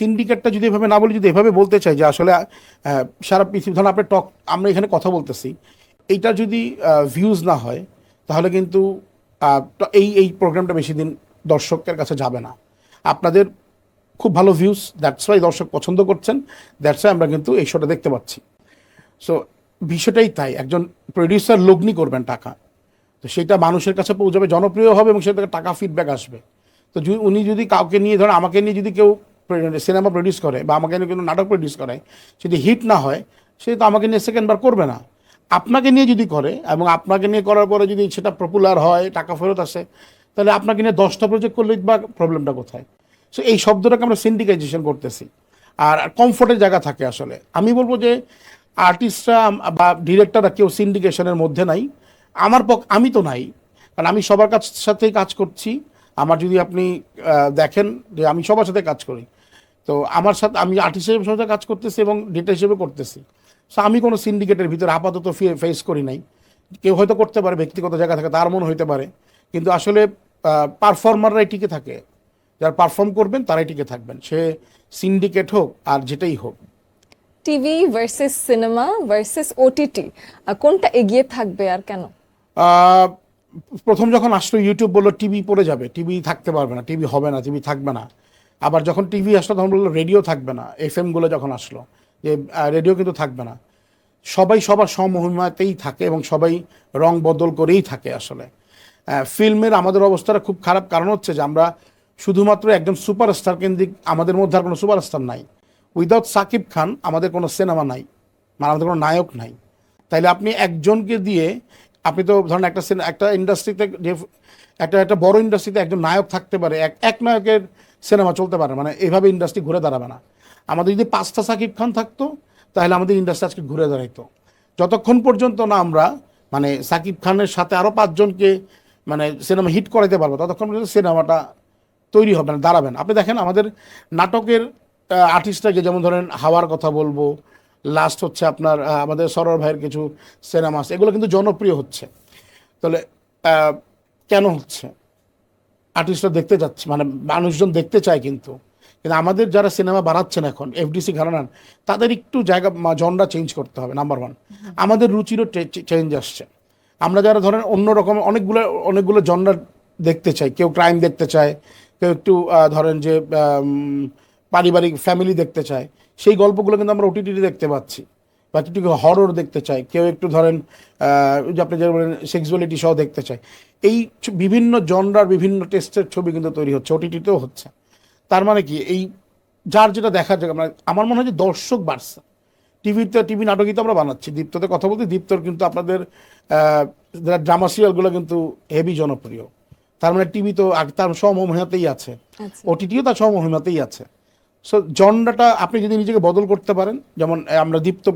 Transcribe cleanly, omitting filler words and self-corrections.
সিন্ডিকেটটা যদি এভাবে না বলি, যদি এভাবে বলতে চাই যে আসলে সারা পৃথিবী, ধরুন আপনি আমরা এখানে কথা বলতেছি, এইটা যদি ভিউজ না হয় তাহলে কিন্তু এই এই প্রোগ্রামটা বেশি দিন দর্শকের কাছে যাবে না। আপনাদের খুব ভালো ভিউজ, দ্যাটস ওয়াই দর্শক পছন্দ করছেন, দ্যাটস ওয়াই আমরা কিন্তু এই শোটা দেখতে পাচ্ছি। সো বিষয়টাই তাই, একজন প্রডিউসার লগ্নি করবেন টাকা, তো সেটা মানুষের কাছে পৌঁছাবে, জনপ্রিয় হবে এবং সেটা থেকে টাকা ফিডব্যাক আসবে। তো উনি যদি কাউকে নিয়ে, ধরেন আমাকে নিয়ে যদি কেউ সিনেমা প্রডিউস করে বা আমাকে নিয়ে কোনো নাটক প্রডিউস করে, যদি হিট না হয় সে তো আমাকে নিয়ে সেকেন্ডবার করবে না। আপনাকে নিয়ে যদি করে এবং আপনাকে নিয়ে করার পরে যদি সেটা পপুলার হয়, টাকা ফেরত আসে, তাহলে আপনাকে নিয়ে 10টা প্রজেক্ট করলে বা প্রবলেমটা কোথায়? সো এই শব্দটাকে আমরা সিন্ডিকেশন করতেছি। আর কমফোর্টের জায়গা থাকে আসলে। আমি বলবো যে আর্টিস্টরা বা ডিরেক্টররা কেউ সিন্ডিকেশনের মধ্যে নাই। আমি তো নাই, কারণ আমি সবার সাথেই কাজ করছি। আমার যদি আপনি দেখেন যে আমি সবার সাথে কাজ করি, তো আমার সাথে আমি আর্টিস্ট হিসেবে সবার সাথে কাজ করতেছি এবং ডিরেক্টর হিসেবে করতেছি। সো আমি কোনো সিন্ডিকেটের ভিতরে আপাতত ফেস করি নাই। কেউ হয়তো করতে পারে, ব্যক্তিগত জায়গা থাকে, তার মনে হইতে পারে, কিন্তু আসলে পারফর্মাররাই টিকে থাকে। যারা পারফর্ম করবেন তারাই টিকে থাকবেন, সে সিন্ডিকেট হোক আর যেটাই হোক। TV versus cinema versus OTT, কোনটা এগিয়ে থাকবে আর কেন? আহ, প্রথম যখন আসলো ইউটিউব বললো টিভি পড়ে যাবে, টিভি থাকতে পারবে না, টিভি হবে না, টিভি থাকবে না। আবার যখন টিভি আসলো তখন বললো রেডিও থাকবে না, এফএমগুলো যখন আসলো যে রেডিও কিন্তু থাকবে না। সবাই সবার সমমহিমাতেই থাকে এবং সবাই রং বদল করেই থাকে আসলে। ফিল্মের আমাদের অবস্থাটা খুব খারাপ, কারণ হচ্ছে যে আমরা শুধুমাত্র একজন সুপারস্টার কেন্দ্রিক, আমাদের মধ্যে আর কোনো সুপারস্টার নাই। উইদাউট সাকিব খান আমাদের কোনো সিনেমা নাই, মানে আমাদের কোনো নায়ক নাই। তাইলে আপনি একজনকে দিয়ে, আপনি তো ধরেন একটা ইন্ডাস্ট্রিতে যে একটা একটা বড় ইন্ডাস্ট্রিতে একজন নায়ক থাকতে পারে, এক নায়কের সিনেমা চলতে পারে, মানে এইভাবে ইন্ডাস্ট্রি ঘুরে দাঁড়াবে না। আমাদের যদি 5টা সাকিব খান থাকতো তাহলে আমাদের ইন্ডাস্ট্রি আজকে ঘুরে দাঁড়াইতো। যতক্ষণ পর্যন্ত না আমরা মানে সাকিব খানের সাথে আরও 5জনকে মানে সিনেমা হিট করাইতে পারবো, ততক্ষণ পর্যন্ত সিনেমাটা তৈরি হবে না, দাঁড়াবে না। আপনি দেখেন আমাদের নাটকের আর্টিস্টটাকে, যেমন ধরেন হাওয়ার কথা বলবো, লাস্ট হচ্ছে আপনার আমাদের সরোয়ার ভাইয়ের কিছু সিনেমা আছে, এগুলো কিন্তু জনপ্রিয় হচ্ছে। তাহলে আহ, কেন হচ্ছে? আর্টিস্টরা দেখতে যাচ্ছে, মানে মানুষজন দেখতে চায়, কিন্তু কিন্তু আমাদের যারা সিনেমা বানাচ্ছেন এখন এফডিসি ঘরানার, তাদের একটু জায়গা জনরা চেঞ্জ করতে হবে। নাম্বার ওয়ান, আমাদের রুচিরও চেঞ্জ আসছে। আমরা যারা ধরেন অন্যরকম অনেকগুলো জনরা দেখতে চাই, কেউ ক্রাইম দেখতে চায়, কেউ একটু ধরেন যে পারিবারিক ফ্যামিলি দেখতে চায়, সেই গল্পগুলো কিন্তু আমরা ওটিটিতে দেখতে পাচ্ছি। বা একটু হরর দেখতে চাই, কেউ একটু ধরেন যে আপনি যেটা বলেন সেক্সুয়ালিটি সহ দেখতে চাই। এই বিভিন্ন জনরার বিভিন্ন টেস্টের ছবি কিন্তু তৈরি হচ্ছে, ওটিটিতেও হচ্ছে। তার মানে কি, এই যার যেটা দেখার জায়গা, মানে আমার মনে হয় যে দর্শক বাড়ছে। টিভি নাটকই তো আমরা বানাচ্ছি, দীপ্ততে কথা বলতে, দীপ্তর কিন্তু আপনাদের ড্রামা সিরিয়ালগুলো কিন্তু হেভি জনপ্রিয়। তার মানে টিভি তো তার সমমহিমাতেই আছে, আচ্ছা। ওটিটিও তার সমমহিমাতেই আছে। সো জনরাটা আপনি যদি নিজেকে বদল করতে পারেন, যেমন আমরা দীপ্ত